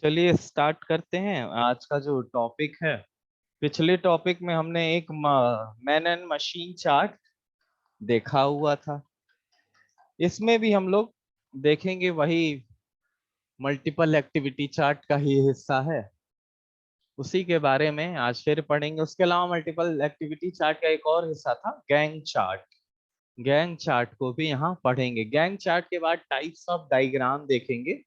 चलिए स्टार्ट करते हैं आज का जो टॉपिक है। पिछले टॉपिक में हमने एक मैन एंड मशीन चार्ट देखा हुआ था। इसमें भी हम लोग देखेंगे वही मल्टीपल एक्टिविटी चार्ट का ही हिस्सा है। उसी के बारे में आज फिर पढ़ेंगे। उसके अलावा मल्टीपल एक्टिविटी चार्ट का एक और हिस्सा था गैंग चार्ट। गैंग चार्ट को भी यहाँ पढ़ेंगे। गैंग चार्ट के बाद टाइप्स ऑफ डायग्राम देखेंगे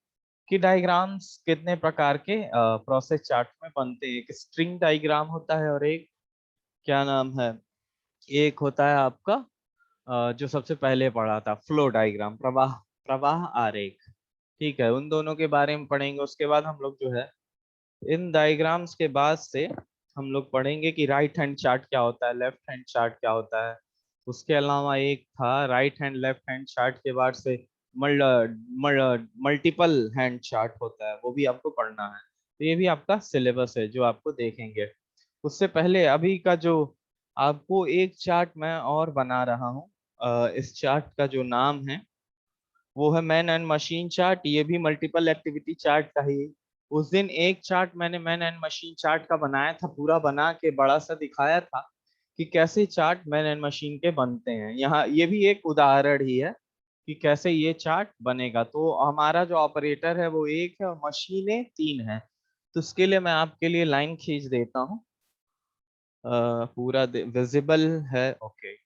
कि डायग्राम्स कितने प्रकार के प्रोसेस चार्ट में बनते हैं। एक स्ट्रिंग डायग्राम होता है और एक क्या नाम है, एक होता है आपका जो सबसे पहले पढ़ा था फ्लो डायग्राम, प्रवाह प्रवाह आरेख। ठीक है, उन दोनों के बारे में पढ़ेंगे। उसके बाद हम लोग जो है इन डायग्राम्स के बाद से हम लोग पढ़ेंगे कि राइट हैंड चार्ट क्या होता है, लेफ्ट हैंड चार्ट क्या होता है। उसके अलावा एक था right hand left hand chart के बाद से मल्टीपल हैंड चार्ट होता है, वो भी आपको पढ़ना है। तो ये भी आपका सिलेबस है जो आपको देखेंगे। उससे पहले अभी का जो आपको एक चार्ट मैं और बना रहा हूँ, इस चार्ट का जो नाम है वो है मैन एंड मशीन चार्ट। ये भी मल्टीपल एक्टिविटी चार्ट का ही। उस दिन एक चार्ट मैंने मैन एंड मशीन चार्ट का बनाया था, पूरा बना के बड़ा सा दिखाया था कि कैसे चार्ट मैन एंड मशीन के बनते हैं। यहाँ ये भी एक उदाहरण ही है कि कैसे ये चार्ट बनेगा। तो हमारा जो ऑपरेटर है वो एक है और मशीनें तीन है। तो उसके लिए मैं आपके लिए लाइन खींच देता हूँ। पूरा विजिबल है? ओके।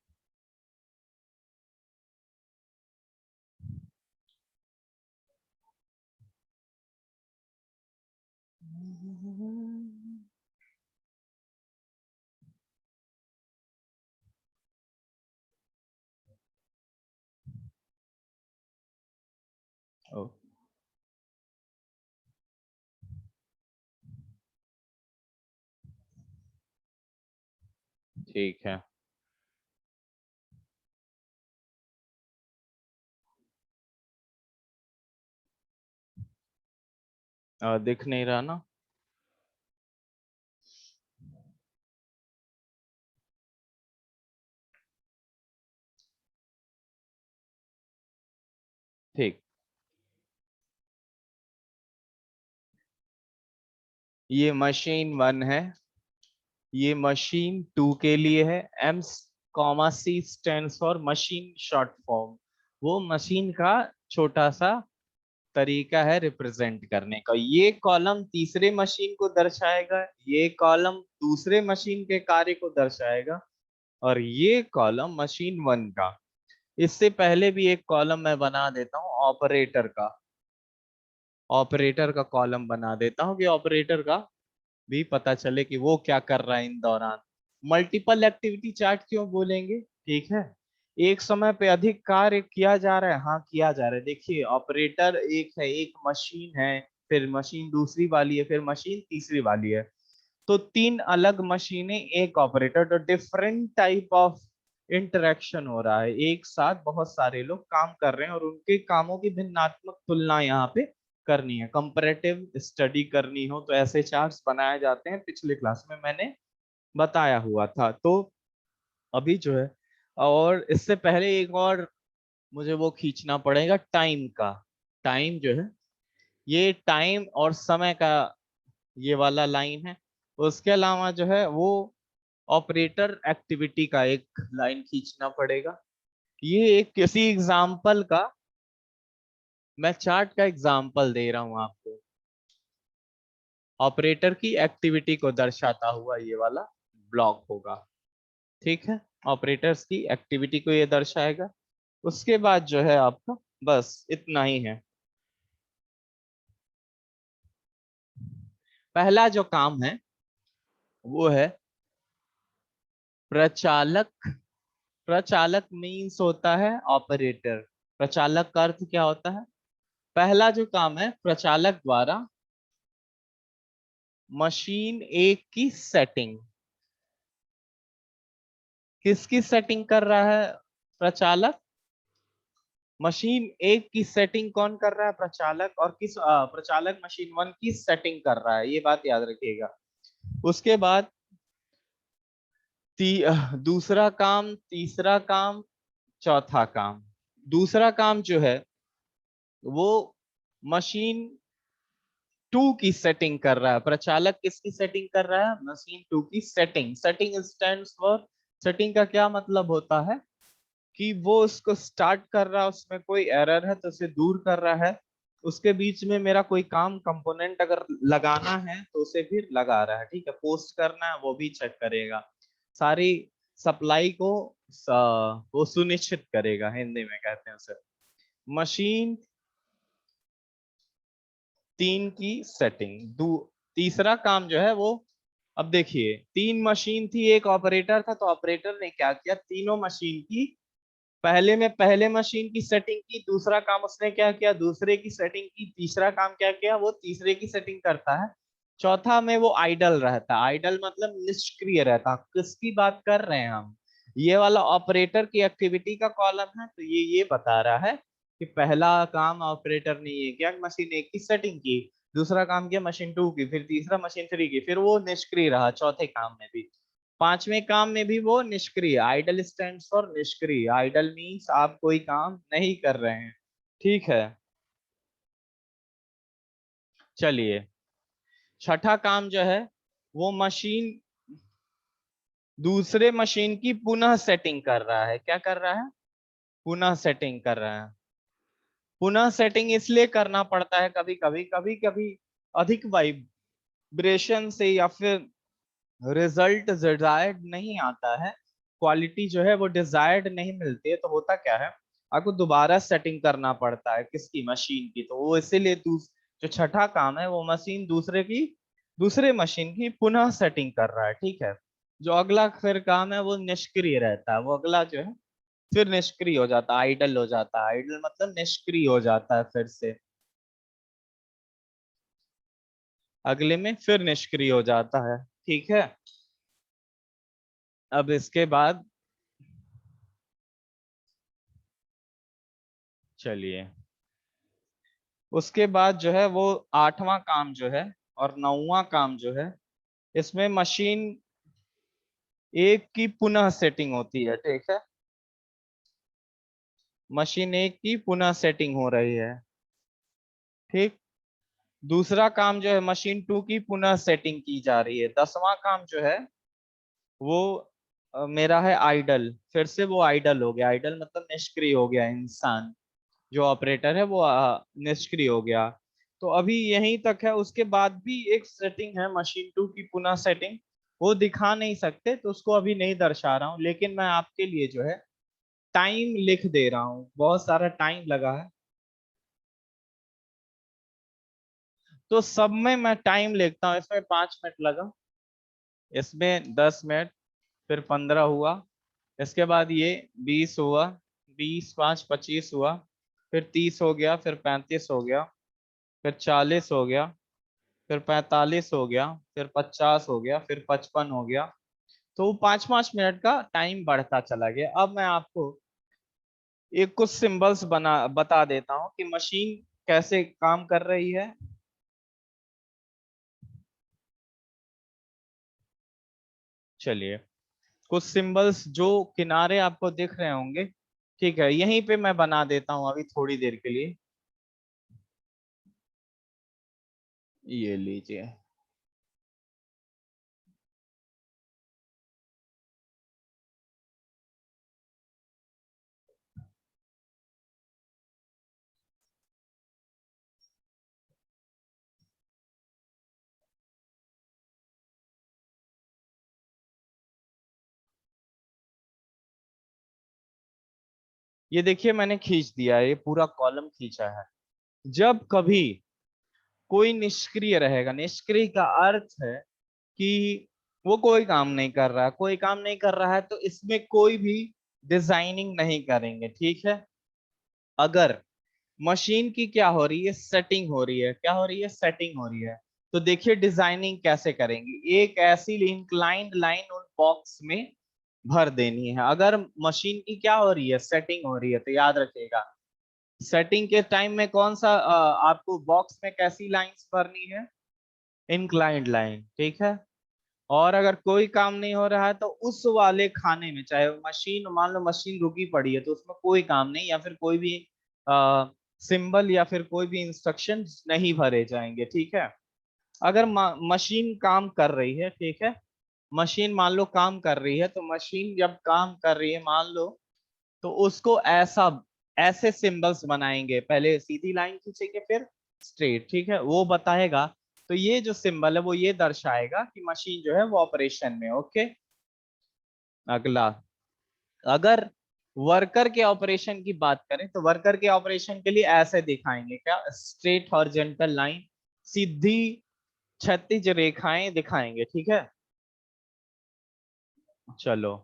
ओ, ठीक है। दिख नहीं रहा ना? ठीक। ये मशीन वन है, ये मशीन टू के लिए है। M comma C stands for machine short form. वो मशीन का छोटा सा तरीका है रिप्रेजेंट करने का। ये कॉलम तीसरे मशीन को दर्शाएगा, ये कॉलम दूसरे मशीन के कार्य को दर्शाएगा, और ये कॉलम मशीन वन का। इससे पहले भी एक कॉलम मैं बना देता हूँ ऑपरेटर का। ऑपरेटर का कॉलम बना देता हूँ कि ऑपरेटर का भी पता चले कि वो क्या कर रहा है इन दौरान। मल्टीपल एक्टिविटी चार्ट क्यों बोलेंगे? ठीक है, एक समय पे अधिक कार्य किया जा रहा है। हाँ, किया जा रहा है। देखिए, ऑपरेटर एक है, एक मशीन है, फिर मशीन दूसरी वाली है, फिर मशीन तीसरी वाली है। तो तीन अलग मशीनें, एक ऑपरेटर। तो डिफरेंट टाइप ऑफ इंटरेक्शन हो रहा है, एक साथ बहुत सारे लोग काम कर रहे हैं और उनके कामों की भिन्नात्मक तुलना यहाँ पे करनी है। कंपैरेटिव स्टडी करनी हो तो ऐसे चार्ट्स बनाए जाते हैं, पिछले क्लास में मैंने बताया हुआ था। तो अभी जो है, और इससे पहले एक और मुझे वो खींचना पड़ेगा टाइम का। टाइम जो है, ये टाइम और समय का ये वाला लाइन है। उसके अलावा जो है वो ऑपरेटर एक्टिविटी का एक लाइन खींचना पड़ेगा। ये एक किसी एग्जाम्पल का, मैं चार्ट का एग्जाम्पल दे रहा हूं आपको। ऑपरेटर की एक्टिविटी को दर्शाता हुआ ये वाला ब्लॉक होगा। ठीक है, ऑपरेटर्स की एक्टिविटी को ये दर्शाएगा। उसके बाद जो है आपका बस इतना ही है। पहला जो काम है वो है प्रचालक। प्रचालक मीन्स होता है ऑपरेटर। प्रचालक का अर्थ क्या होता है? पहला जो काम है, प्रचालक द्वारा मशीन एक की सेटिंग। किसकी सेटिंग कर रहा है प्रचालक? मशीन एक की सेटिंग कौन कर रहा है? प्रचालक। और किस प्रचालक मशीन वन की सेटिंग कर रहा है, ये बात याद रखिएगा। उसके बाद दूसरा काम, तीसरा काम, चौथा काम। दूसरा काम जो है वो मशीन टू की सेटिंग कर रहा है, प्रचालक किसकी सेटिंग कर रहा है, मशीन टू की setting. Setting stands for, setting का क्या मतलब होता है कि वो उसको स्टार्ट कर रहा है, उसमें कोई एरर है तो उसे दूर कर रहा है, उसके बीच में मेरा कोई काम कंपोनेंट अगर लगाना है तो उसे भी लगा रहा है, ठीक है, पोस्ट करना है वो भी चेक करेगा, सारी सप्लाई को वो सुनिश्चित करेगा, हिंदी में कहते हैं उसे। मशीन तीन की सेटिंग। तीसरा काम जो है वो, अब देखिए तीन मशीन थी, एक ऑपरेटर था, तो ऑपरेटर ने क्या किया, तीनों मशीन की पहले मशीन की सेटिंग की, दूसरा काम उसने क्या किया, दूसरे की सेटिंग की, तीसरा काम क्या किया, वो तीसरे की सेटिंग करता है, चौथा में वो आइडल रहता है। आइडल मतलब निष्क्रिय रहता। किसकी बात कर रहे हैं हम, ये वाला ऑपरेटर की एक्टिविटी का कॉलम है, तो ये बता रहा है कि पहला काम ऑपरेटर ने ये किया, मशीन एक की सेटिंग की, दूसरा काम किया मशीन टू की, फिर तीसरा मशीन थ्री की, फिर वो निष्क्रिय रहा चौथे काम में भी, पांचवें काम में भी वो निष्क्रिय। आइडल स्टैंड्स फॉर निष्क्रिय, आइडल मीन्स आप कोई काम नहीं कर रहे हैं, ठीक है। चलिए छठा काम जो है, वो मशीन दूसरे मशीन की पुनः सेटिंग कर रहा है। क्या कर रहा है, पुनः सेटिंग कर रहा है। पुनः सेटिंग इसलिए करना पड़ता है कभी कभी अधिक वाइब्रेशन से या फिर रिजल्ट डिजायर्ड नहीं आता है, क्वालिटी जो है वो डिजायर्ड नहीं मिलती है, तो होता क्या है, आपको दोबारा सेटिंग करना पड़ता है किसकी, मशीन की। तो वो इसीलिए जो छठा काम है वो मशीन दूसरे मशीन की पुनः सेटिंग कर रहा है, ठीक है। जो अगला फिर काम है वो निष्क्रिय रहता है, वो अगला जो है फिर निष्क्रिय हो जाता है, आइडल हो जाता है। आइडल मतलब निष्क्रिय हो जाता है, फिर से अगले में फिर निष्क्रिय हो जाता है, ठीक है। अब इसके बाद चलिए, उसके बाद जो है वो आठवां काम जो है और नौवां काम जो है, इसमें मशीन एक की पुनः सेटिंग होती है, ठीक है। मशीन एक की पुनः सेटिंग हो रही है, ठीक। दूसरा काम जो है मशीन टू की पुनः सेटिंग की जा रही है। दसवां काम जो है वो मेरा है आइडल, फिर से वो आइडल हो गया। आइडल मतलब निष्क्रिय हो गया इंसान, जो ऑपरेटर है वो निष्क्रिय हो गया। तो अभी यहीं तक है, उसके बाद भी एक सेटिंग है मशीन टू की पुनः सेटिंग, वो दिखा नहीं सकते तो उसको अभी नहीं दर्शा रहा हूँ, लेकिन मैं आपके लिए जो है टाइम लिख दे रहा हूँ, बहुत सारा टाइम लगा है, तो सब में मैं टाइम लिखता हूँ। इसमें 5 मिनट लगा, इसमें 10 मिनट, फिर 15 हुआ, इसके बाद ये 20 हुआ, 20 5 25 हुआ, फिर 30 हो गया, फिर 35 हो गया, फिर 40 हो गया, फिर 45 हो गया, फिर 50 हो गया, फिर 55 हो गया। तो वो 5 5 मिनट का टाइम बढ़ता चला गया। अब मैं आपको एक कुछ सिंबल्स बता देता हूँ कि मशीन कैसे काम कर रही है। चलिए कुछ सिंबल्स जो किनारे आपको दिख रहे होंगे, ठीक है, यहीं पे मैं बना देता हूँ अभी थोड़ी देर के लिए। ये लीजिए, ये देखिए मैंने खींच दिया है, ये पूरा कॉलम खींचा है। जब कभी कोई निष्क्रिय रहेगा, निष्क्रिय का अर्थ है कि वो कोई काम नहीं कर रहा है, कोई काम नहीं कर रहा है तो इसमें कोई भी डिजाइनिंग नहीं करेंगे, ठीक है। अगर मशीन की क्या हो रही है, सेटिंग हो रही है, क्या हो रही है, सेटिंग हो रही है, तो देखिए डिजाइनिंग कैसे करेंगे। एक ऐसी इंक्लाइंड लाइन उन बॉक्स में भर देनी है। अगर मशीन की क्या हो रही है, सेटिंग हो रही है, तो याद रखिएगा सेटिंग के टाइम में कौन सा आपको बॉक्स में कैसी लाइंस भरनी है, इंक्लाइंड लाइन, ठीक है। और अगर कोई काम नहीं हो रहा है तो उस वाले खाने में, चाहे मशीन मान लो मशीन रुकी पड़ी है तो उसमें कोई काम नहीं, या फिर कोई भी सिंबल या फिर कोई भी इंस्ट्रक्शन नहीं भरे जाएंगे, ठीक है। अगर मशीन काम कर रही है, ठीक है, मशीन मान लो काम कर रही है, तो मशीन जब काम कर रही है मान लो, तो उसको ऐसा ऐसे सिंबल्स बनाएंगे, पहले सीधी लाइन खींचेंगे फिर स्ट्रेट, ठीक है, वो बताएगा। तो ये जो सिंबल है वो ये दर्शाएगा कि मशीन जो है वो ऑपरेशन में, ओके। अगला, अगर वर्कर के ऑपरेशन की बात करें तो वर्कर के ऑपरेशन के लिए ऐसे दिखाएंगे, क्या, स्ट्रेट हॉरिजॉन्टल लाइन, सीधी क्षैतिज रेखाएं दिखाएंगे, ठीक है। चलो,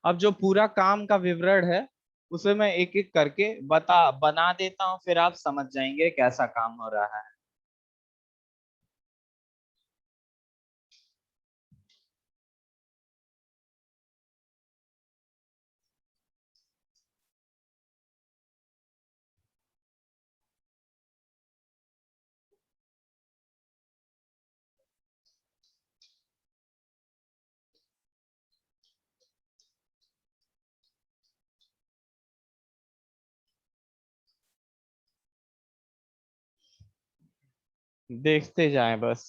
अब जो पूरा काम का विवरण है उसे मैं एक एक करके बना देता हूँ, फिर आप समझ जाएंगे कैसा काम हो रहा है। देखते जाएं बस।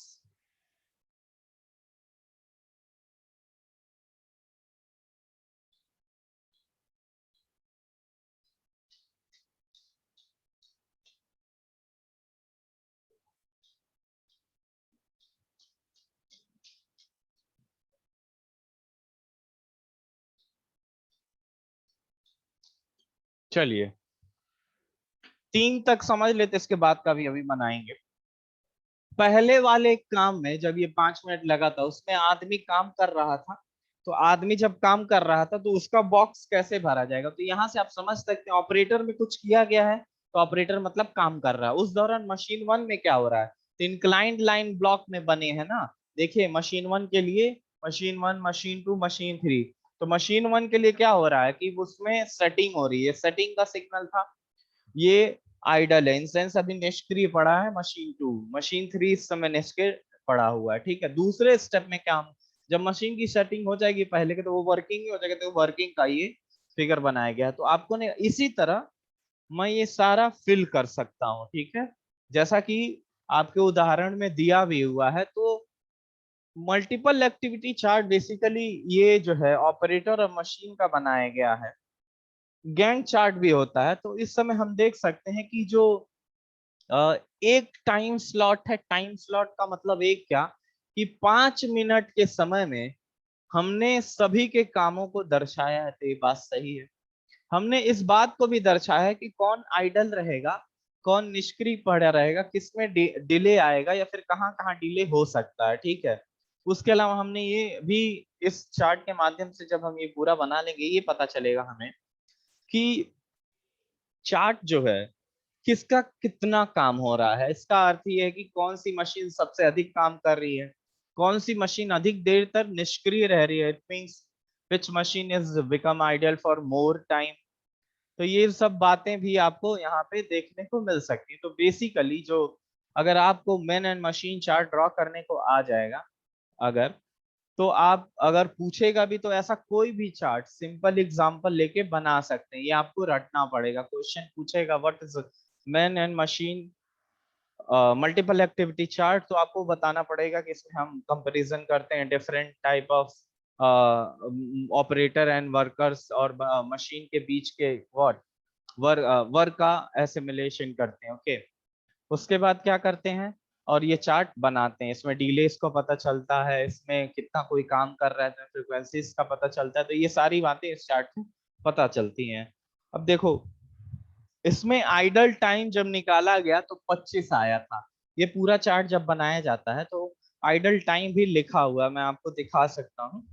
चलिए, 3 तक समझ लेते, इसके बाद का भी अभी बनाएंगे। पहले वाले काम में जब ये 5 मिनट लगा था, उसमें आदमी काम कर रहा था। तो आदमी जब काम कर रहा था तो उसका बॉक्स कैसे भरा जाएगा, तो यहाँ से आप समझ सकते हैं ऑपरेटर में कुछ किया गया है। तो ऑपरेटर मतलब काम कर रहा है, उस दौरान मशीन वन में क्या हो रहा है, तो इंक्लाइंड लाइन ब्लॉक में बने हैं ना। देखिए मशीन वन के लिए, machine one, machine two, machine three. तो मशीन वन के लिए क्या हो रहा है कि उसमें सेटिंग हो रही है, सेटिंग का सिग्नल था। ये आइडल है, इन सेंस अभी निष्क्रिय पड़ा है मशीन टू। मशीन थ्री इस समय निष्क्रिय पड़ा हुआ है, ठीक है। दूसरे स्टेप में क्या, जब मशीन की सेटिंग हो जाएगी पहले के, तो वो वर्किंग ही हो जाएगा, तो वर्किंग का ये फिगर बनाया गया है। तो आपको ने इसी तरह मैं ये सारा फिल कर सकता हूँ, ठीक है, जैसा कि आपके उदाहरण में दिया भी हुआ है। तो मल्टीपल एक्टिविटी चार्ट बेसिकली ये जो है ऑपरेटर और मशीन का बनाया गया है। गैंग चार्ट भी होता है। तो इस समय हम देख सकते हैं कि जो एक टाइम स्लॉट है, टाइम स्लॉट का मतलब एक क्या, कि 5 मिनट के समय में हमने सभी के कामों को दर्शाया है, तो ये बात सही है। हमने इस बात को भी दर्शाया है कि कौन आइडल रहेगा, कौन निष्क्रिय पड़ा रहेगा, किसमें डिले आएगा या फिर कहाँ कहाँ डिले हो सकता है, ठीक है। उसके अलावा हमने ये भी इस चार्ट के माध्यम से जब हम ये पूरा बना लेंगे, ये पता चलेगा हमें कि चार्ट जो है किसका कितना काम हो रहा है। इसका अर्थ ये है कि कौन सी मशीन सबसे अधिक काम कर रही है, कौन सी मशीन अधिक देर तक निष्क्रिय रह रही है, it means which machine is become ideal for more time. तो ये सब बातें भी आपको यहाँ पे देखने को मिल सकती है। तो बेसिकली जो, अगर आपको man and machine chart draw करने को आ जाएगा, अगर, तो आप अगर पूछेगा भी तो ऐसा कोई भी चार्ट सिंपल एग्जांपल लेके बना सकते हैं। ये आपको रटना पड़ेगा, क्वेश्चन पूछेगा what is man and machine multiple activity chart, तो आपको बताना पड़ेगा कि इसमें हम कंपैरिजन करते हैं different type of operator and workers, और मशीन के बीच के व्हाट वर्क का एसिमिलेशन करते हैं, ओके। उसके बाद क्या करते हैं, और ये चार्ट बनाते हैं, इसमें डिलेस को पता चलता है, इसमें कितना कोई काम कर रहा है, तो फ्रिक्वेंसीज का पता चलता है। तो ये सारी बातें इस चार्ट से पता चलती हैं। अब देखो, इसमें आइडल टाइम जब निकाला गया तो 25 आया था। ये पूरा चार्ट जब बनाया जाता है तो आइडल टाइम भी लिखा हुआ है, मैं आपको दिखा सकता हूँ।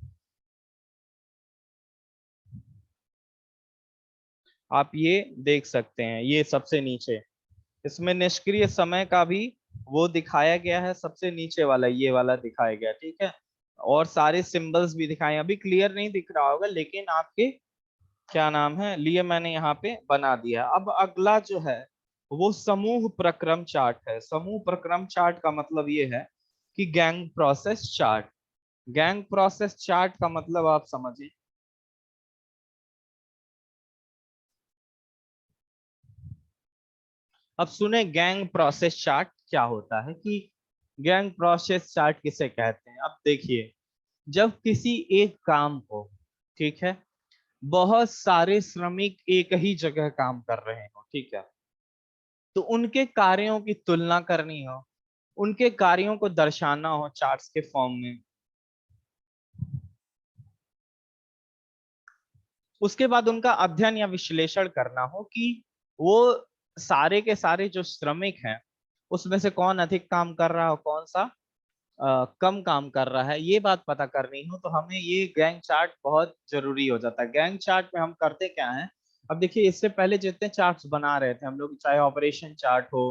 आप ये देख सकते हैं, ये सबसे नीचे, इसमें निष्क्रिय समय का भी वो दिखाया गया है, सबसे नीचे वाला ये वाला दिखाया गया, ठीक है। और सारे सिंबल्स भी दिखाए, अभी क्लियर नहीं दिख रहा होगा लेकिन आपके क्या नाम है लिए मैंने यहाँ पे बना दिया। अब अगला जो है वो समूह प्रक्रम चार्ट है। समूह प्रक्रम चार्ट का मतलब ये है कि gang process chart. Gang process chart का मतलब आप समझिए, अब सुने गैंग प्रोसेस चार्ट क्या होता है। कि गैंग प्रोसेस चार्ट किसे कहते हैं? अब देखिए, जब किसी एक काम को, ठीक है, बहुत सारे श्रमिक एक ही जगह काम कर रहे हो, ठीक है, तो उनके कार्यों की तुलना करनी हो, उनके कार्यों को दर्शाना हो चार्ट्स के फॉर्म में, उसके बाद उनका अध्ययन या विश्लेषण करना हो कि वो सारे के सारे जो श्रमिक हैं उसमें से कौन अधिक काम कर रहा हो, कौन सा कम काम कर रहा है, ये बात पता करनी हो, तो हमें ये गैंग चार्ट बहुत जरूरी हो जाता है। गैंग चार्ट में हम करते क्या है, अब देखिए इससे पहले जितने चार्ट्स बना रहे थे हम लोग, चाहे ऑपरेशन चार्ट हो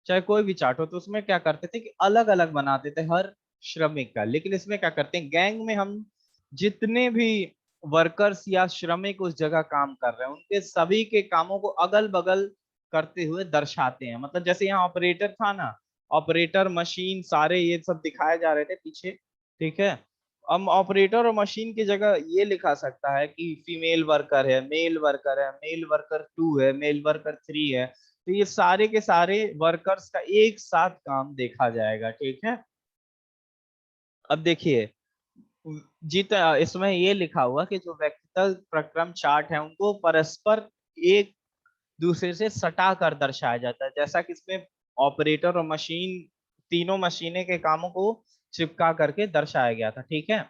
चाहे कोई भी चार्ट हो, तो उसमें क्या करते थे कि अलग अलग बनाते थे हर श्रमिक का। लेकिन इसमें क्या करते हैं, गैंग में हम जितने भी वर्कर्स या श्रमिक उस जगह काम कर रहे हैं उनके सभी के कामों को अगल बगल करते हुए दर्शाते हैं। मतलब जैसे यहाँ ऑपरेटर था ना, ऑपरेटर मशीन सारे ये सब दिखाए जा रहे थे पीछे, ठीक है, हम ऑपरेटर और मशीन की जगह ये लिखा सकता है कि फीमेल वर्कर है, मेल वर्कर है, मेल वर्कर 2 है, मेल वर्कर 3 है, तो ये सारे के सारे वर्कर्स का एक साथ काम देखा जाएगा, ठीक है। अब देखिए, जीत इसमें ये लिखा हुआ कि जो व्यक्तिगत प्रक्रम चार्ट है उनको परस्पर एक दूसरे से सटा कर दर्शाया जाता है, जैसा कि इसमें ऑपरेटर और मशीन, तीनों मशीनें के कामों को चिपका करके दर्शाया गया था, ठीक है।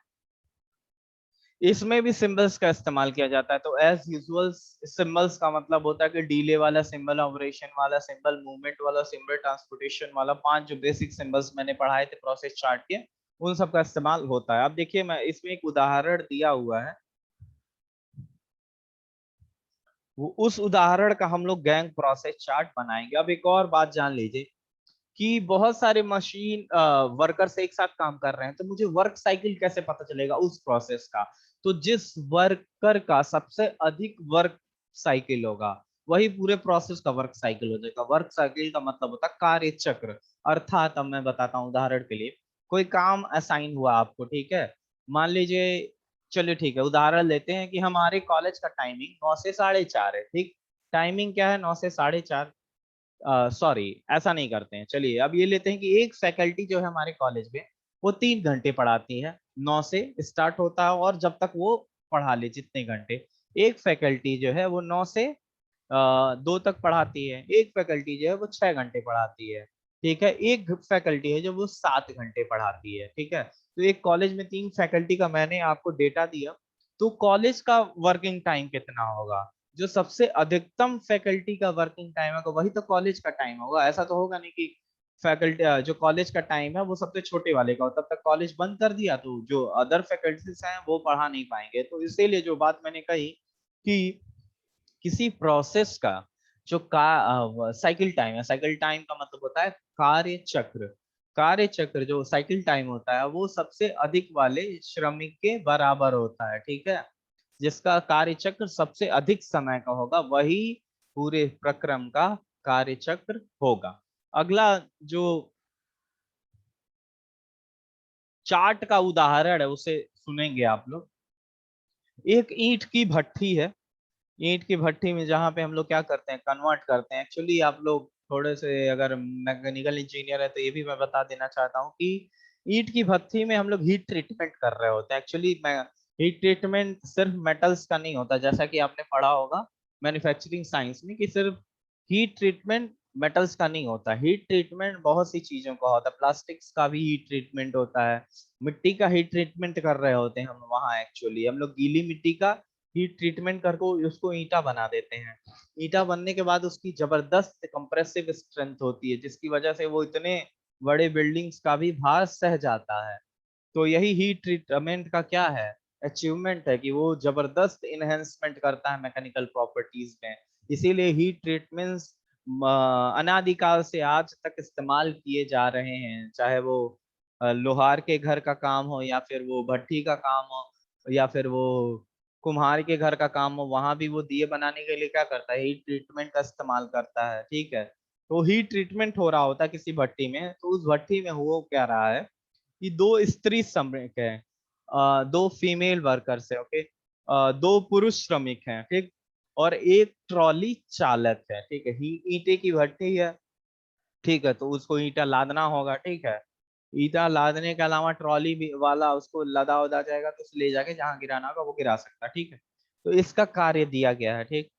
इसमें भी सिंबल्स का इस्तेमाल किया जाता है, तो एज यूजुअल सिंबल्स का मतलब होता है कि डीले वाला सिंबल, ऑपरेशन वाला सिंबल, मूवमेंट वाला सिंबल, ट्रांसपोर्टेशन वाला, 5 जो बेसिक सिंबल्स मैंने पढ़ाए थे प्रोसेस चार्ट के, उन सब का इस्तेमाल होता है। अब देखिए मैं इसमें एक उदाहरण दिया हुआ है, वो उस उदाहरण का हम लोग गैंग प्रोसेस चार्ट बनाएंगे। अब एक और बात जान लीजिए कि बहुत सारे मशीन वर्कर्स एक साथ काम कर रहे हैं, तो मुझे वर्क साइकिल कैसे पता चलेगा उस प्रोसेस का? तो जिस वर्कर का सबसे अधिक वर्क साइकिल होगा वही पूरे प्रोसेस का वर्क साइकिल हो जाएगा। वर्क साइकिल का मतलब होता है कार्य चक्र। अर्थात अब मैं बताता हूँ उदाहरण के लिए, कोई काम असाइन हुआ आपको, ठीक है, मान लीजिए, चलिए ठीक है उदाहरण लेते हैं कि हमारे कॉलेज का टाइमिंग 9 से 4:30 है, ठीक, टाइमिंग क्या है, 9 से 4:30, सॉरी ऐसा नहीं करते हैं, चलिए अब ये लेते हैं कि एक फैकल्टी जो है हमारे कॉलेज में वो 3 घंटे पढ़ाती है, 9 से स्टार्ट होता है और जब तक वो पढ़ा ले जितने घंटे। एक फैकल्टी जो है वो 9 से 2 तक पढ़ाती है, एक फैकल्टी जो है वो 6 घंटे पढ़ाती है, ठीक है, एक फैकल्टी है जो वो 7 घंटे पढ़ाती है, ठीक है। तो एक कॉलेज में 3 फैकल्टी का मैंने आपको डेटा दिया, तो कॉलेज का वर्किंग टाइम कितना होगा? जो सबसे अधिकतम फैकल्टी का वर्किंग टाइम होगा वही तो कॉलेज का टाइम होगा। ऐसा तो होगा नहीं कि फैकल्टी जो कॉलेज का टाइम है वो सबसे छोटे वाले का हो, तब तक कॉलेज बंद कर दिया तो जो अदर फैकल्टीज हैं वो पढ़ा नहीं पाएंगे। तो इसीलिए जो बात मैंने कही कि किसी प्रोसेस का जो का साइकिल टाइम है, साइकिल टाइम का मतलब होता है कार्य चक्र, कार्य चक्र जो साइकिल टाइम होता है वो सबसे अधिक वाले श्रमिक के बराबर होता है, ठीक है। जिसका कार्य चक्र सबसे अधिक समय का होगा वही पूरे प्रक्रम का कार्य चक्र होगा। अगला जो चार्ट का उदाहरण है उसे सुनेंगे आप लोग। एक ईंट की भट्ठी है, ईंट की भट्टी में जहाँ पे हम लोग क्या करते हैं, कन्वर्ट करते हैं। एक्चुअली आप लोग थोड़े से अगर मैकेनिकल इंजीनियर है तो ये भी मैं बता देना चाहता हूँ कि ईंट की भट्टी में हम लोग हीट ट्रीटमेंट कर रहे होते हैं। एक्चुअली हीट ट्रीटमेंट सिर्फ मेटल्स का नहीं होता, जैसा कि आपने पढ़ा होगा मैन्युफैक्चरिंग साइंस में कि सिर्फ हीट ट्रीटमेंट मेटल्स का नहीं होता, हीट ट्रीटमेंट बहुत सी चीजों का होता है। प्लास्टिक्स का भी हीट ट्रीटमेंट होता है, मिट्टी का हीट ट्रीटमेंट कर रहे होते हैं हम वहाँ। एक्चुअली हम लोग गीली मिट्टी का हीट ट्रीटमेंट करके उसको ईंटा बना देते हैं। ईंटा बनने के बाद उसकी जबरदस्त कंप्रेसिव स्ट्रेंथ होती है जिसकी वजह से वो इतने बड़े बिल्डिंग्स का भी भार सह जाता है। तो यही हीट ट्रीटमेंट का क्या है, अचीवमेंट है कि वो जबरदस्त इनहेंसमेंट करता है मैकेनिकल प्रॉपर्टीज में। इसीलिए हीट ट्रीटमेंट्स अनादिकाल से आज तक इस्तेमाल किए जा रहे हैं, चाहे वो लोहार के घर का काम हो या फिर वो भट्ठी का काम हो या फिर वो कुम्हार के घर का काम हो, वहां भी वो दिए बनाने के लिए क्या करता है, हीट ट्रीटमेंट का इस्तेमाल करता है, ठीक है। तो हीट ट्रीटमेंट हो रहा होता है किसी भट्टी में, तो उस भट्टी में हो क्या रहा है कि दो स्त्री श्रमिक हैं, दो फीमेल वर्कर्स है, ओके, दो पुरुष श्रमिक हैं, ठीक, और एक ट्रॉली चालक है, ठीक है। ईंटे की भट्टी है, ठीक है, तो उसको ईंटा लादना होगा, ठीक है। ईटा लादने के अलावा ट्रॉली भी वाला उसको लदा उदा जाएगा तो उसे ले जाके जहां गिराना होगा वो गिरा सकता है, ठीक है। तो इसका कार्य दिया गया है, ठीक।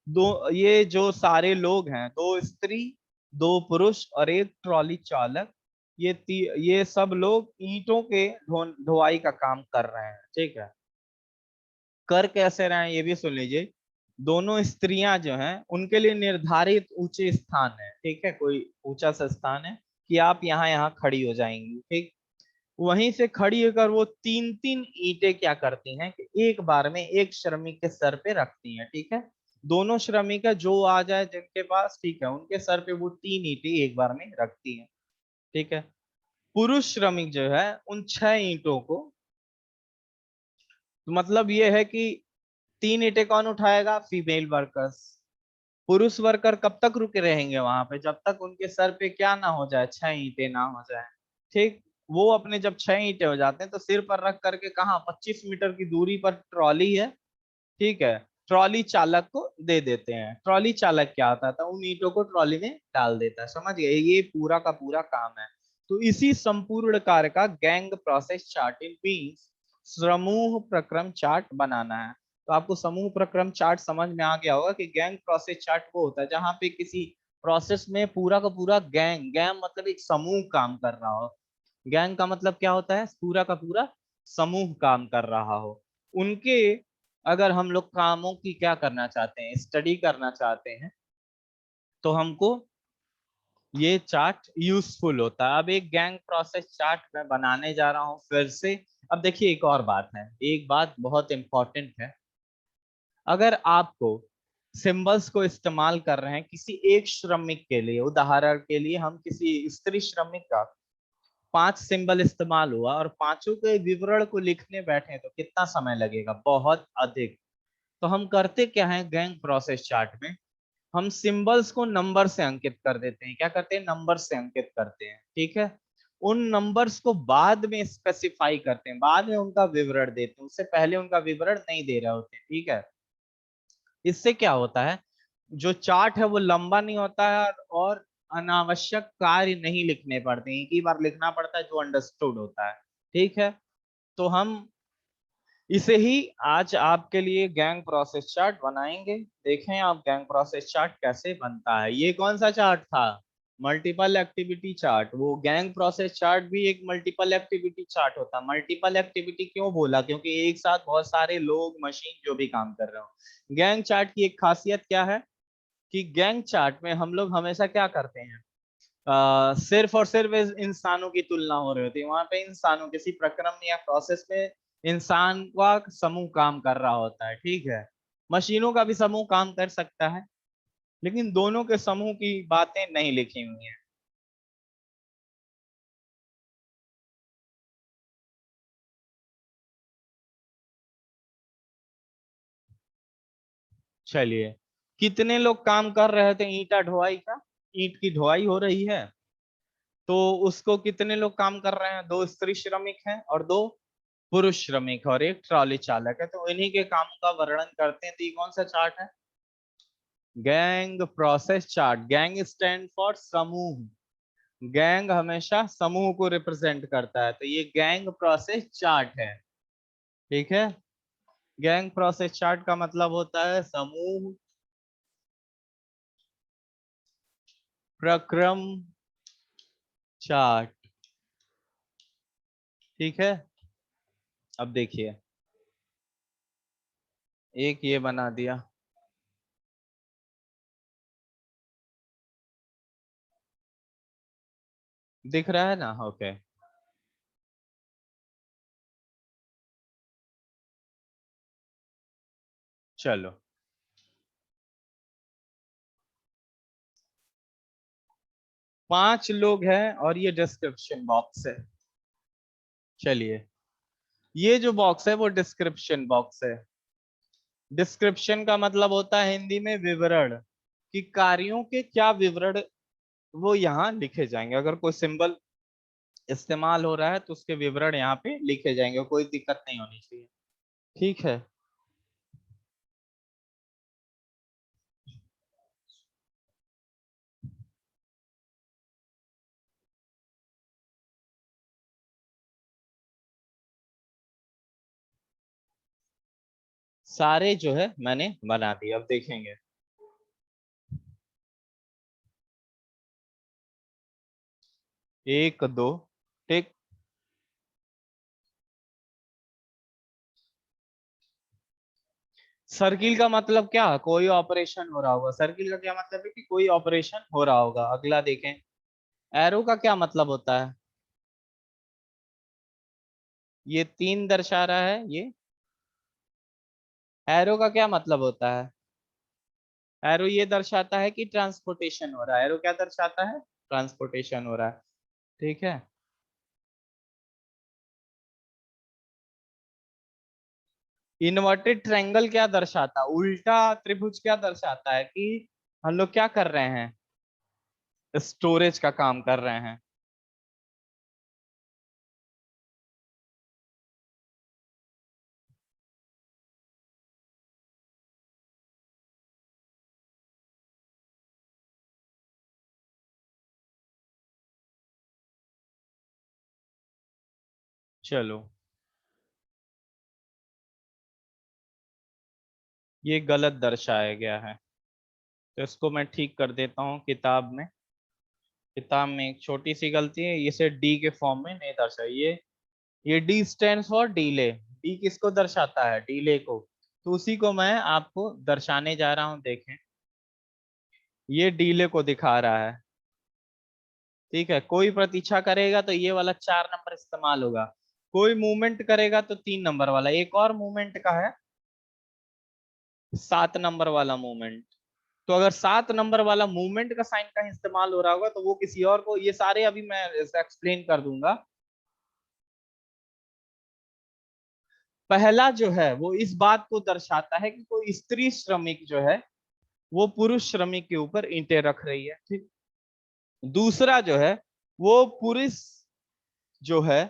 दो, ये जो सारे लोग हैं, दो स्त्री, दो पुरुष और एक ट्रॉली चालक, ये सब लोग ईंटों के ढुलाई का काम कर रहे हैं, ठीक है। कर कैसे रहे हैं ये भी सुन लीजिए। दोनों स्त्रियां जो हैं उनके लिए निर्धारित ऊंचे स्थान है, ठीक है, कोई ऊंचा सा स्थान है कि आप यहाँ यहाँ खड़ी हो जाएंगी, ठीक। वहीं से खड़ी होकर वो तीन तीन ईंटें क्या करती हैं कि एक बार में एक श्रमिक के सर पे रखती हैं, ठीक है। दोनों श्रमिक जो आ जाए जिनके पास, ठीक है, उनके सर पे वो तीन ईंटें एक बार में रखती हैं, ठीक है। पुरुष श्रमिक जो है उन छह ईंटों को, तो मतलब ये है कि तीन ईंटें कौन उठाएगा? Female workers. पुरुष वर्कर कब तक रुके रहेंगे वहां पे? जब तक उनके सर पे क्या ना हो जाए, छह ईंटें ना हो जाए, ठीक। वो अपने जब छह ईंटें हो जाते हैं तो सिर पर रख करके कहाँ, 25 मीटर की दूरी पर ट्रॉली है, ठीक है, ट्रॉली चालक को दे देते हैं। ट्रॉली चालक क्या आता था, उन ईंटों को ट्रॉली में डाल देता है, समझ गए? ये पूरा का पूरा काम है। तो इसी संपूर्ण कार्य का गैंग प्रोसेस चार्ट इन मीन्स समूह प्रक्रम चार्ट बनाना है। तो आपको समूह प्रक्रम चार्ट समझ में आ गया होगा कि गैंग प्रोसेस चार्ट वो होता है जहां पे किसी प्रोसेस में पूरा का पूरा गैंग, गैंग मतलब एक समूह काम कर रहा हो। गैंग का मतलब क्या होता है? पूरा का पूरा समूह काम कर रहा हो। उनके, अगर हम लोग कामों की क्या करना चाहते हैं, स्टडी करना चाहते हैं, तो हमको ये चार्ट यूजफुल होता है। अब एक गैंग प्रोसेस चार्ट मैं बनाने जा रहा हूं फिर से। अब देखिए एक और बात है, एक बात बहुत इंपॉर्टेंट है। अगर आपको सिंबल्स को इस्तेमाल कर रहे हैं किसी एक श्रमिक के लिए, उदाहरण के लिए हम किसी स्त्री श्रमिक का 5 सिंबल इस्तेमाल हुआ और पांचों के विवरण को लिखने बैठे तो कितना समय लगेगा? बहुत अधिक। तो हम करते क्या है गैंग प्रोसेस चार्ट में, हम सिंबल्स को नंबर से अंकित कर देते हैं। क्या करते हैं? नंबर से अंकित करते हैं, ठीक है। उन नंबर्स को बाद में स्पेसिफाई करते हैं, बाद में उनका विवरण देते हैं, उससे पहले उनका विवरण नहीं दे रहे होते, ठीक है। इससे क्या होता है, जो चार्ट है वो लंबा नहीं होता है और अनावश्यक कार्य नहीं लिखने पड़ते हैं, एक ही बार लिखना पड़ता है जो अंडरस्टूड होता है, ठीक है। तो हम इसे ही आज आपके लिए गैंग प्रोसेस चार्ट बनाएंगे। देखें आप गैंग प्रोसेस चार्ट कैसे बनता है। ये कौन सा चार्ट था? Multiple activity chart. वो गैंग प्रोसेस चार्ट भी एक मल्टीपल एक्टिविटी चार्ट होता है। मल्टीपल एक्टिविटी क्यों बोला? क्योंकि एक साथ बहुत सारे लोग, मशीन जो भी काम कर रहे हो। गैंग चार्ट की एक खासियत क्या है कि गैंग चार्ट में हम लोग हमेशा क्या करते हैं, सिर्फ और सिर्फ इंसानों की तुलना हो रही होती है। वहां पे इंसानों, किसी प्रक्रम या प्रोसेस में इंसान का समूह काम कर रहा होता है, ठीक है। मशीनों का भी समूह काम कर सकता है, लेकिन दोनों के समूह की बातें नहीं लिखी हुई हैं। चलिए, कितने लोग काम कर रहे थे ईंटा ढोआई का? ईंट की ढोआई हो रही है, तो उसको कितने लोग काम कर रहे हैं? दो स्त्री श्रमिक हैं और दो पुरुष श्रमिक और एक ट्रॉली चालक है। तो इन्हीं के काम का वर्णन करते हैं। तो ये कौन सा चार्ट है? Gang process chart. Gang stand for समूह। गैंग हमेशा समूह को रिप्रेजेंट करता है, तो ये गैंग प्रोसेस चार्ट है, ठीक है। गैंग प्रोसेस चार्ट का मतलब होता है समूह प्रक्रम चार्ट, ठीक है। अब देखिए, एक ये बना दिया, दिख रहा है ना? ओके, चलो। 5 लोग हैं और ये डिस्क्रिप्शन बॉक्स है। चलिए, ये जो बॉक्स है वो डिस्क्रिप्शन बॉक्स है। डिस्क्रिप्शन का मतलब होता है हिंदी में विवरण, कि कार्यों के क्या विवरण वो यहाँ लिखे जाएंगे। अगर कोई सिंबल इस्तेमाल हो रहा है तो उसके विवरण यहाँ पे लिखे जाएंगे, कोई दिक्कत नहीं होनी चाहिए, ठीक है। सारे जो है मैंने बना दिए, अब देखेंगे। एक दो, ठीक। सर्किल का मतलब क्या, कोई ऑपरेशन हो रहा होगा। सर्किल का क्या मतलब है कि कोई ऑपरेशन हो रहा होगा। अगला देखें, एरो का क्या मतलब होता है। ये 3 दर्शा रहा है। ये एरो का क्या मतलब होता है। एरो ये दर्शाता है कि ट्रांसपोर्टेशन हो रहा है। एरो क्या दर्शाता है, ट्रांसपोर्टेशन हो रहा है, ठीक है। इन्वर्टेड ट्रायंगल क्या दर्शाता है, उल्टा त्रिभुज क्या दर्शाता है कि हम लोग क्या कर रहे हैं, स्टोरेज का काम कर रहे हैं। चलो, ये गलत दर्शाया गया है, तो इसको मैं ठीक कर देता हूँ। किताब में एक छोटी सी गलती है, इसे डी के फॉर्म में नहीं दर्शाई। ये D stands for delay. D किसको दर्शाता है, डीले को। तो उसी को मैं आपको दर्शाने जा रहा हूँ, देखें। ये डीले को दिखा रहा है, ठीक है। कोई प्रतीक्षा करेगा तो ये वाला 4 नंबर इस्तेमाल होगा। कोई मूवमेंट करेगा तो 3 नंबर वाला। एक और मूवमेंट का है 7 नंबर वाला मूवमेंट। तो अगर 7 नंबर वाला मूवमेंट का साइन का इस्तेमाल हो रहा होगा तो वो किसी और को, ये सारे अभी मैं एक्सप्लेन कर दूंगा। पहला जो है वो इस बात को दर्शाता है कि कोई स्त्री श्रमिक जो है वो पुरुष श्रमिक के ऊपर ईंटें रख रही है, ठीक। दूसरा जो है वो पुरुष जो है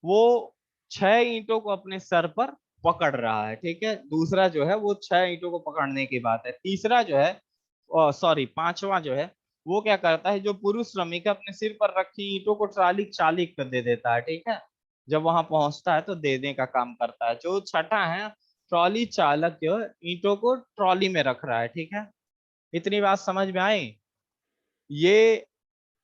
वो 6 ईंटों को अपने सर पर पकड़ रहा है, ठीक है। दूसरा जो है वो 6 ईंटों को पकड़ने की बात है। तीसरा जो है, सॉरी, पांचवा जो है वो क्या करता है, जो पुरुष श्रमिक है अपने सिर पर रखी ईंटों को ट्राली चालिक कर दे देता है, ठीक है। जब वहां पहुंचता है तो देने का काम करता है। जो छठा है, ट्रॉली चालक जो है ईंटों को ट्रॉली में रख रहा है, ठीक है। इतनी बात समझ में आई। ये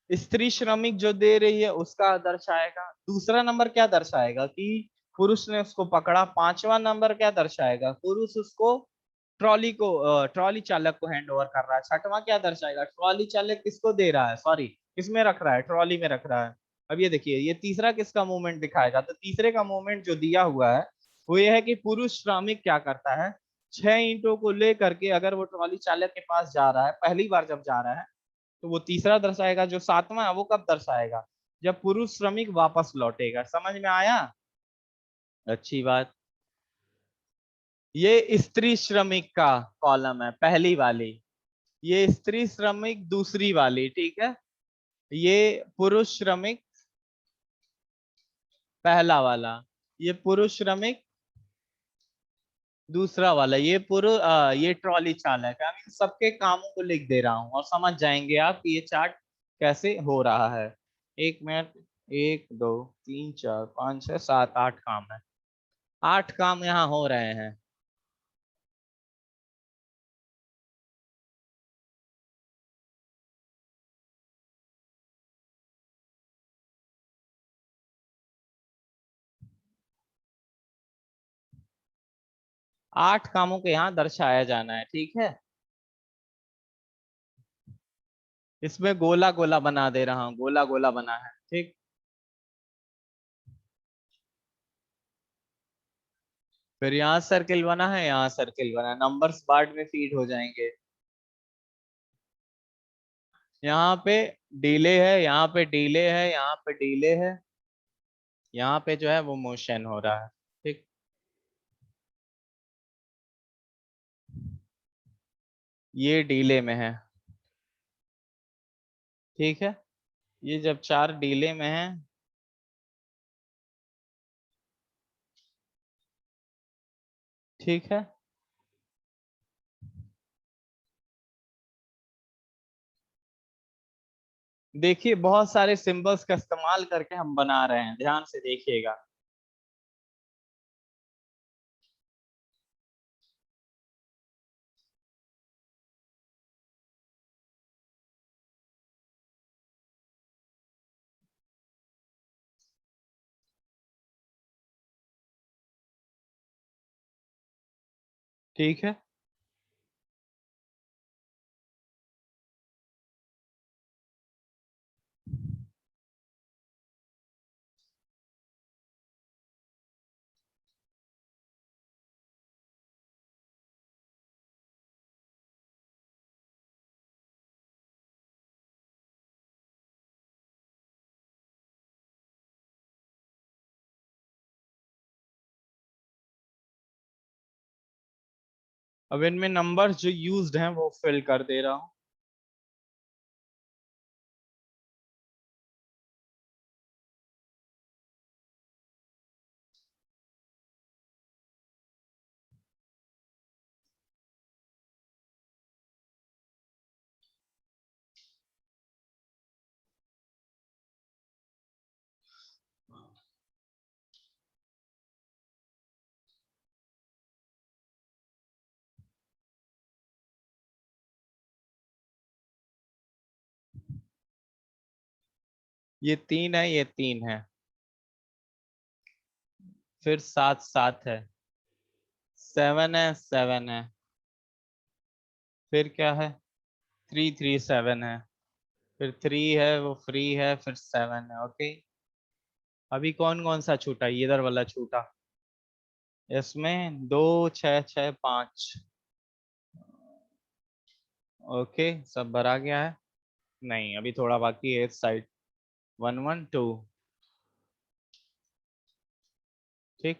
स्त्री श्रमिक जो दे रही है उसका दर्शाएगा। दूसरा नंबर क्या दर्शाएगा कि पुरुष ने उसको पकड़ा। पांचवा नंबर क्या दर्शाएगा, पुरुष उसको ट्रॉली चालक को हैंड ओवर कर रहा है। छठवां क्या दर्शाएगा, ट्रॉली चालक किसको दे रहा है, सॉरी, किसमें रख रहा है, ट्रॉली में रख रहा है। अब ये देखिए, ये तीसरा किसका मूवमेंट दिखाएगा, तो तीसरे का मूवमेंट जो दिया हुआ है वो ये है कि पुरुष श्रमिक क्या करता है, 6 ईंटों को लेकर के अगर वो ट्रॉली चालक के पास जा रहा है, पहली बार जब जा रहा है, तो वो तीसरा दर्शाएगा। जो सातवां है वो कब दर्शाएगा, जब पुरुष श्रमिक वापस लौटेगा। समझ में आया, अच्छी बात। ये स्त्री श्रमिक का कॉलम है, पहली वाली। ये स्त्री श्रमिक दूसरी वाली, ठीक है। ये पुरुष श्रमिक पहला वाला। ये पुरुष श्रमिक दूसरा वाला। ये ट्रॉली चालक है। मैं सबके कामों को लिख दे रहा हूँ और समझ जाएंगे आप कि ये चार्ट कैसे हो रहा है। 1 मिनट, 1 2 3 4 5 6 7 8 काम है। 8 काम यहाँ हो रहे हैं। 8 कामों को यहाँ दर्शाया जाना है, ठीक है। इसमें गोला गोला बना दे रहा हूँ, गोला गोला बना है, ठीक। फिर यहाँ सर्किल बना है, यहाँ सर्किल बना है, नंबर्स बार्ड में फीड हो जाएंगे। यहाँ पे डिले है, यहाँ पे डिले है, यहाँ पे डिले है, यहाँ पे जो है वो मोशन हो रहा है, ठीक। ये डिले में है, ठीक है। ये जब 4 डिले में है, ठीक है। देखिए, बहुत सारे सिंबल्स का इस्तेमाल करके हम बना रहे हैं, ध्यान से देखिएगा। ठीक है। अब इनमें नंबर्स जो यूज्ड हैं वो फिल कर दे रहा हूं। ये 3 है, ये 3 है, फिर 7 7 है, 7 है, 7 है, फिर क्या है, 3 3 7 है, फिर 3 है, वो फ्री है, फिर 7 है। ओके। अभी कौन कौन सा छूटा, इधर वाला छूटा। इसमें 2 6 6 5। ओके, सब भरा गया है। नहीं, अभी थोड़ा बाकी है इस साइड। 1 1 2। ठीक।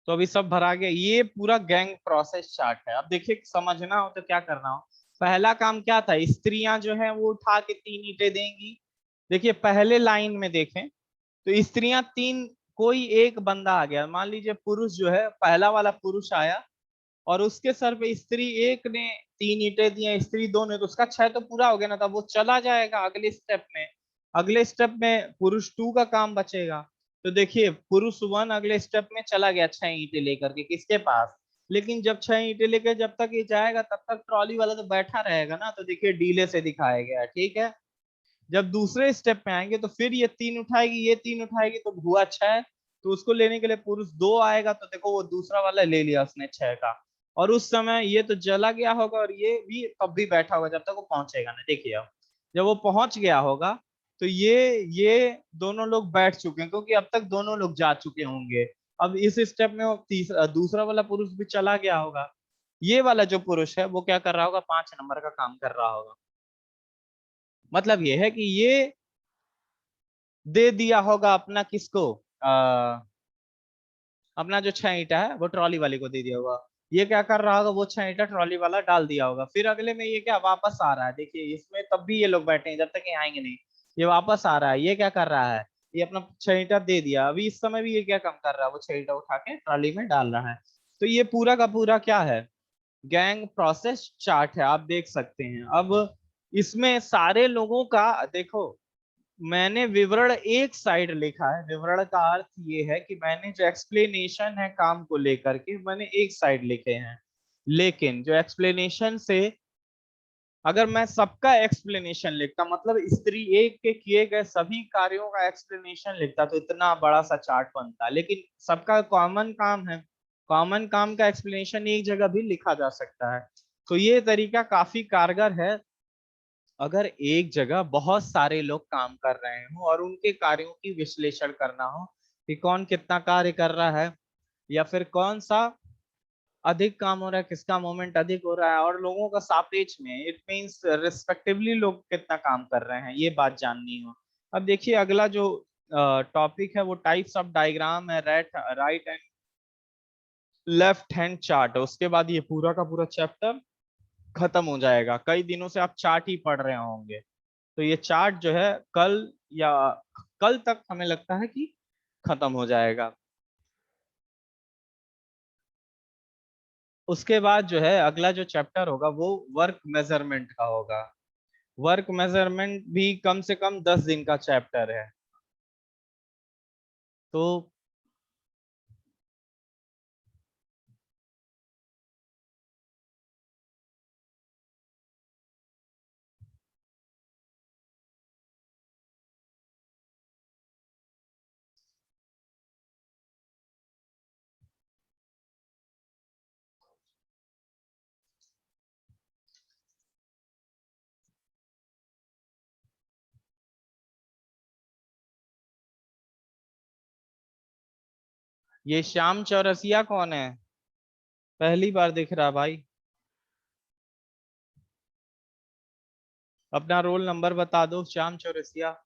तो अभी सब भरा गया, ये पूरा गैंग प्रोसेस चार्ट है। अब देखिए, समझना हो तो क्या करना हो। पहला काम क्या था, स्त्रियां जो है वो उठा के 3 ईंटें देंगी। देखिए पहले लाइन में देखें तो स्त्रियां 3, कोई एक बंदा आ गया, मान लीजिए पुरुष जो है, पहला वाला पुरुष आया और उसके सर पे स्त्री एक ने 3 ईंटें दी, स्त्री 2 ने, तो उसका 6 तो पूरा हो गया ना, तब वो चला जाएगा अगले स्टेप में। अगले स्टेप में पुरुष 2 का काम बचेगा। तो देखिए पुरुष 1 अगले स्टेप में चला गया 6 ईंटें लेकर के किसके पास। लेकिन जब 6 ईंटें लेकर जब तक ये जाएगा तब तक ट्रॉली वाला तो बैठा रहेगा ना, तो देखिए डीले से दिखाया गया है, ठीक है। जब दूसरे स्टेप में आएंगे तो फिर ये 3 उठाएगी, ये 3 उठाएगी, तो हुआ 6। तो उसको लेने के लिए पुरुष 2 आएगा, तो देखो वो दूसरा वाला ले लिया उसने 6 का। और उस समय ये तो जला गया होगा और ये भी तब भी बैठा होगा जब तक वो पहुंचेगा ना। देखिए अब जब वो पहुंच गया होगा तो ये दोनों लोग बैठ चुके हैं, क्योंकि अब तक दोनों लोग जा चुके होंगे। अब इस स्टेप में वो तीसरा दूसरा वाला पुरुष भी चला गया होगा। ये वाला जो पुरुष है वो क्या कर रहा होगा, 5 नंबर का काम कर रहा होगा। मतलब ये है कि ये दे दिया होगा अपना किसको, अपना जो 6 ईंटा है वो ट्रॉली वाले को दे दिया होगा। ये क्या कर रहा होगा, वो 6 ईंटा ट्रॉली वाला डाल दिया होगा। फिर अगले में ये क्या वापस आ रहा है, देखिए इसमें तब भी ये लोग बैठे हैं जब तक ये आएंगे नहीं। ये वापस आ रहा है, ये क्या कर रहा है, ये अपना 6 ईंटा दे दिया। अभी इस समय भी ये क्या काम कर रहा है, वो 6 ईंटा उठा के ट्रॉली में डाल रहा है। तो ये पूरा का पूरा क्या है, गैंग प्रोसेस चार्ट है, आप देख सकते हैं। अब इसमें सारे लोगों का देखो, मैंने विवरण एक साइड लिखा है। विवरण का अर्थ ये है कि मैंने जो एक्सप्लेनेशन है काम को लेकर के मैंने एक साइड लिखे हैं। लेकिन जो एक्सप्लेनेशन से, अगर मैं सबका एक्सप्लेनेशन लिखता, मतलब स्त्री एक के किए गए सभी कार्यों का एक्सप्लेनेशन लिखता, तो इतना बड़ा सा चार्ट बनता। लेकिन सबका कॉमन काम है, कॉमन काम का एक्सप्लेनेशन एक जगह भी लिखा जा सकता है। तो ये तरीका काफी कारगर है अगर एक जगह बहुत सारे लोग काम कर रहे हो और उनके कार्यों की विश्लेषण करना हो कि कौन कितना कार्य कर रहा है, या फिर कौन सा अधिक काम हो रहा है, किसका मोमेंट अधिक हो रहा है, और लोगों का सापेक्ष में, इट मींस रिस्पेक्टिवली लोग कितना काम कर रहे हैं, ये बात जाननी हो। अब देखिए अगला जो टॉपिक है वो टाइप्स ऑफ डायग्राम है, right and left hand chart है। उसके बाद ये पूरा का पूरा चैप्टर खत्म हो जाएगा। कई दिनों से आप चार्ट ही पढ़ रहे होंगे, तो ये चार्ट जो है कल या कल तक हमें लगता है कि खत्म हो जाएगा। उसके बाद जो है अगला जो चैप्टर होगा वो वर्क मेजरमेंट का होगा। वर्क मेजरमेंट भी कम से कम 10 दिन का चैप्टर है। तो ये श्याम चौरसिया कौन है? पहली बार दिख रहा भाई। अपना रोल नंबर बता दो श्याम चौरसिया।